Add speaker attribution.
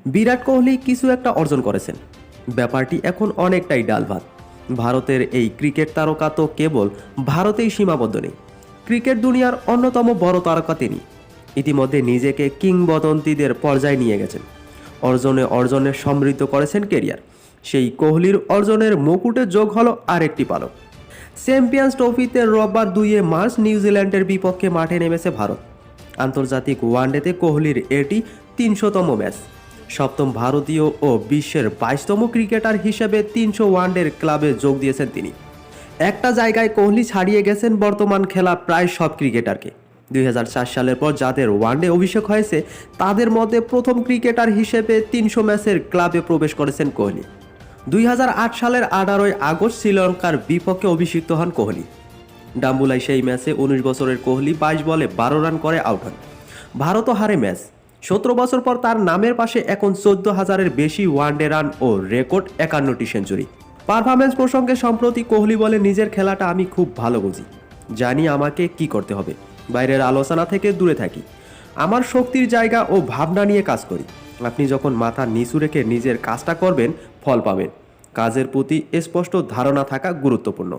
Speaker 1: বিরাট কোহলি কিছু একটা অর্জন করেছেন, ব্যাপারটি এখন অনেকটাই ডাল ভাত। ভারতের এই ক্রিকেট তারকা তো কেবল ভারতেই সীমাবদ্ধ নেই, ক্রিকেট দুনিয়ার অন্যতম বড় তারকা তিনি। ইতিমধ্যে নিজেকে কিংবদন্তিদের পর্যায়ে নিয়ে গেছেন, অর্জনে সমৃদ্ধ করেছেন কেরিয়ার। সেই কোহলির অর্জনের মুকুটে যোগ হলো আরেকটি পালক। চ্যাম্পিয়ন্স ট্রফিতে রোববার 2 মার্চ নিউজিল্যান্ডের বিপক্ষে মাঠে নেমেছে ভারত। আন্তর্জাতিক ওয়ানডেতে কোহলির এটি 300তম ম্যাচ। সপ্তম ভারতীয় ও বিশ্বের 22তম ক্রিকেটার হিসেবে 300 ওয়ানডের ক্লাবে যোগ দিয়েছেন তিনি। একটা জায়গায় কোহলি ছাড়িয়ে গেছেন বর্তমান খেলা প্রায় সব ক্রিকেটারকে। 2004 সালের পর যাদের ওয়ানডে অভিষেক হয়েছে তাদের মধ্যে প্রথম ক্রিকেটার হিসেবে 300 ম্যাচের ক্লাবে প্রবেশ করেছেন কোহলি। 2008 সালের 18 আগস্ট শ্রীলঙ্কার বিপক্ষে অভিষিক্ত হন কোহলি। ডাম্বুলায় সেই ম্যাচে 19 বছরের কোহলি 22 বলে 12 রান করে আউট হন। ভারতও হারে ম্যাচ। 17 বছর পর তার নামের পাশে এখন 14,000-এর বেশি ওয়ানডে রান ও রেকর্ড 51টি সেঞ্চুরি। পারফরম্যান্স প্রসঙ্গে সম্প্রতি কোহলি বলে, নিজের খেলাটা আমি খুব ভালো বুঝি, জানি আমাকে কি করতে হবে, বাইরের আলোচনা থেকে দূরে থাকি, আমার শক্তির জায়গা ও ভাবনা নিয়ে কাজ করি। আপনি যখন মাথা নিচু রেখে নিজের কাজটা করবেন, ফল পাবেন। কাজের প্রতি স্পষ্ট ধারণা থাকা গুরুত্বপূর্ণ।